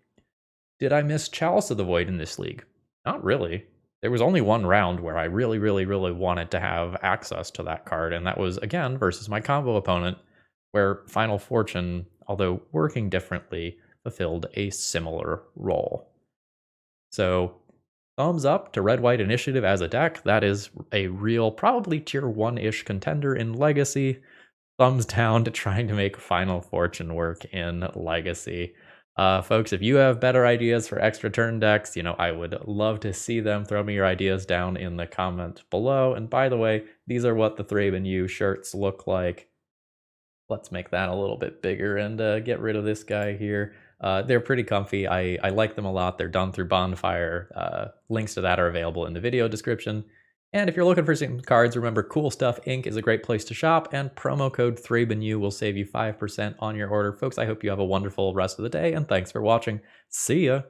Did I miss Chalice of the Void in this league? Not really. there was only one round where I really, really, really wanted to have access to that card, and that was, again, versus my combo opponent, where Final Fortune, although working differently, fulfilled a similar role. So, thumbs up to Red White Initiative as a deck. That is a real, probably tier 1-ish contender in Legacy. Thumbs down to trying to make Final Fortune work in Legacy. Folks, if you have better ideas for extra turn decks, I would love to see them. Throw me your ideas down in the comment below. And by the way, these are what the ThrabenU shirts look like. Let's make that a little bit bigger and get rid of this guy here. They're pretty comfy. I like them a lot. They're done through Bonfire. Links to that are available in the video description. And if you're looking for some cards, remember Cool Stuff Inc. is a great place to shop, and promo code ThrabenU will save you 5% on your order. Folks, I hope you have a wonderful rest of the day, and thanks for watching. See ya!